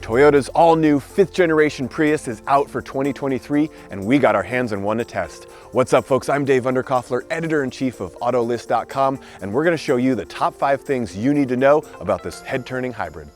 Toyota's all-new 5th generation Prius is out for 2023, and we got our hands on one to test. What's up, folks? I'm Dave Underkoffler, editor-in-chief of Autolist.com, and we're going to show you the top 5 things you need to know about this head-turning hybrid.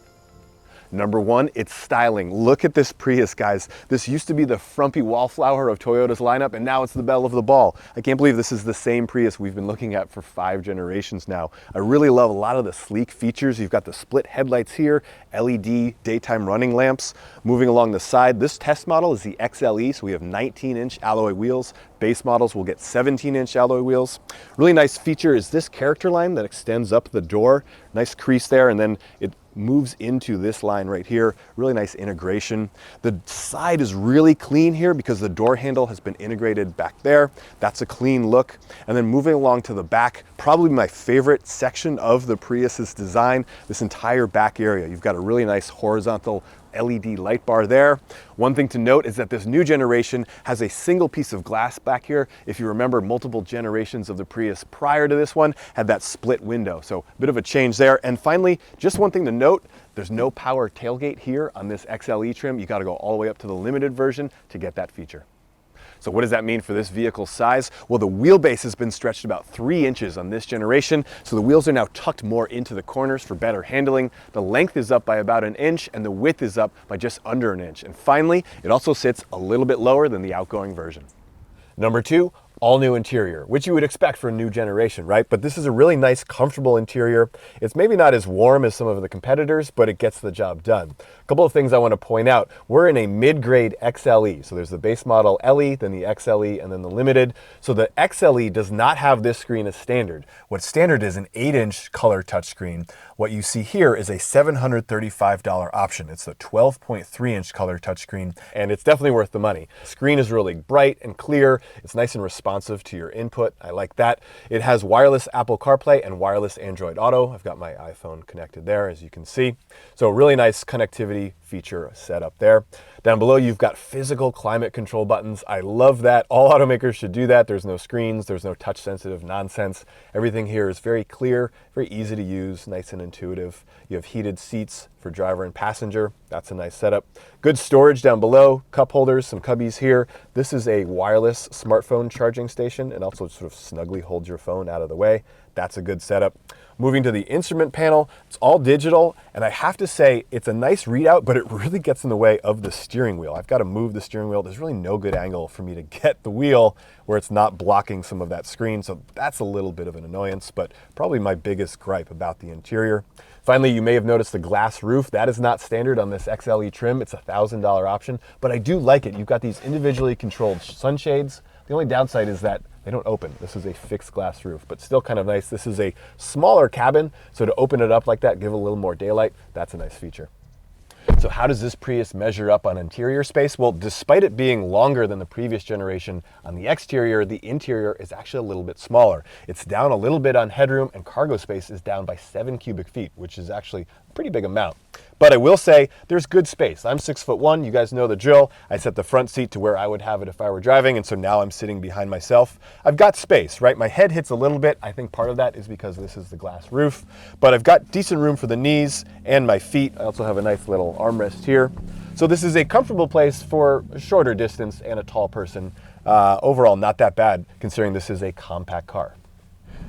Number 1, it's styling. Look at this Prius, guys. This used to be the frumpy wallflower of Toyota's lineup, and now it's the belle of the ball. I can't believe this is the same Prius we've been looking at for 5 generations now. I really love a lot of the sleek features. You've got the split headlights here, LED daytime running lamps. Moving along the side, this test model is the XLE, so we have 19-inch alloy wheels. Base models will get 17-inch alloy wheels. Really nice feature is this character line that extends up the door. Nice crease there, and then it moves into this line right here. Really nice integration. The side is really clean here because the door handle has been integrated back there. That's a clean look. And then moving along to the back, probably my favorite section of the Prius's design, this entire back area. You've got a really nice horizontal LED light bar there. One thing to note is that this new generation has a single piece of glass back here. If you remember, multiple generations of the Prius prior to this one had that split window, so a bit of a change there. And finally, just one thing to note, there's no power tailgate here on this XLE trim. You got to go all the way up to the limited version to get that feature. So what does that mean for this vehicle's size? Well, the wheelbase has been stretched about 3 inches on this generation, so the wheels are now tucked more into the corners for better handling. The length is up by about 1 inch, and the width is up by just under 1 inch. And finally, it also sits a little bit lower than the outgoing version. Number 2, all new interior, which you would expect for a new generation, right? But this is a really nice, comfortable interior. It's maybe not as warm as some of the competitors, but it gets the job done. A couple of things I want to point out. We're in a mid-grade XLE. So there's the base model LE, then the XLE, and then the limited. So the XLE does not have this screen as standard. What's standard is an 8-inch color touchscreen. What you see here is a $735 option. It's a 12.3-inch color touchscreen, and it's definitely worth the money. The screen is really bright and clear. It's nice and responsive to your input. I like that. It has wireless Apple CarPlay and wireless Android Auto. I've got my iPhone connected there, as you can see. So really nice connectivity feature set up there. Down below, you've got physical climate control buttons. I love that. All automakers should do that. There's no screens. There's no touch-sensitive nonsense. Everything here is very clear, very easy to use, nice and intuitive. You have heated seats for driver and passenger. That's a nice setup. Good storage down below, cup holders, some cubbies here. This is a wireless smartphone charging station and also sort of snugly holds your phone out of the way. That's a good setup. Moving to the instrument panel, it's all digital, and I have to say it's a nice readout, but it really gets in the way of the steering wheel. I've got to move the steering wheel. There's really no good angle for me to get the wheel where it's not blocking some of that screen, so that's a little bit of an annoyance, but probably my biggest gripe about the interior. Finally, you may have noticed the glass roof. That is not standard on this XLE trim. It's a $1,000 option, but I do like it. You've got these individually controlled sunshades. The only downside is that they don't open. This is a fixed glass roof, but still kind of nice. This is a smaller cabin, so to open it up like that, give a little more daylight, that's a nice feature. So how does this Prius measure up on interior space? Well, despite it being longer than the previous generation on the exterior, the interior is actually a little bit smaller. It's down a little bit on headroom, and cargo space is down by 7 cubic feet, which is actually a pretty big amount. But I will say there's good space. I'm 6'1", you guys know the drill. I set the front seat to where I would have it if I were driving, and so now I'm sitting behind myself. I've got space, right? My head hits a little bit. I think part of that is because this is the glass roof, but I've got decent room for the knees and my feet. I also have a nice little armrest here. So this is a comfortable place for a shorter distance and a tall person. Overall, not that bad considering this is a compact car.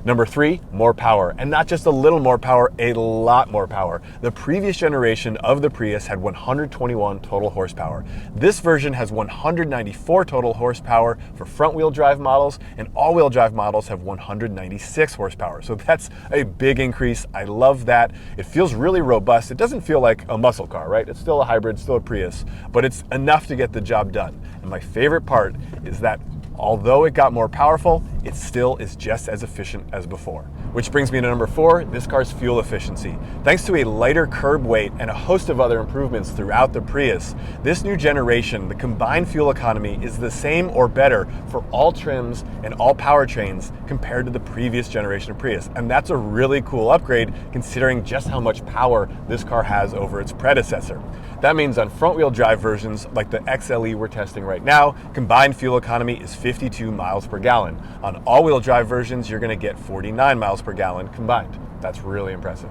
Number 3, more power, and not just a little more power, a lot more power. The previous generation of the Prius had 121 total horsepower. This version has 194 total horsepower for front-wheel drive models, and all-wheel drive models have 196 horsepower. So that's a big increase. I love that. It feels really robust. It doesn't feel like a muscle car, right? It's still a hybrid, still a Prius, but it's enough to get the job done. And my favorite part is that although it got more powerful, it still is just as efficient as before. Which brings me to number 4, this car's fuel efficiency. Thanks to a lighter curb weight and a host of other improvements throughout the Prius, this new generation, the combined fuel economy is the same or better for all trims and all powertrains compared to the previous generation of Prius. And that's a really cool upgrade considering just how much power this car has over its predecessor. That means on front-wheel drive versions like the XLE we're testing right now, combined fuel economy is 52 miles per gallon. On all-wheel drive versions, you're going to get 49 miles per gallon combined. That's really impressive.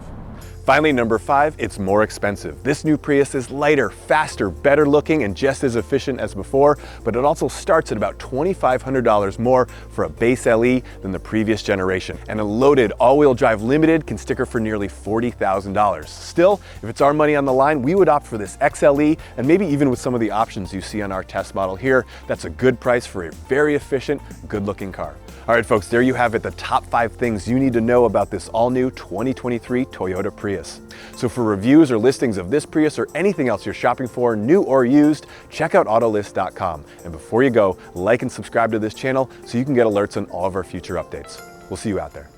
Finally, number 5, it's more expensive. This new Prius is lighter, faster, better looking, and just as efficient as before, but it also starts at about $2,500 more for a base LE than the previous generation. And a loaded all-wheel drive limited can sticker for nearly $40,000. Still, if it's our money on the line, we would opt for this XLE, and maybe even with some of the options you see on our test model here, that's a good price for a very efficient, good-looking car. All right, folks, there you have it, the top 5 things you need to know about this all-new 2023 Toyota Prius. So for reviews or listings of this Prius or anything else you're shopping for, new or used, check out autolist.com. And before you go, like and subscribe to this channel so you can get alerts on all of our future updates. We'll see you out there.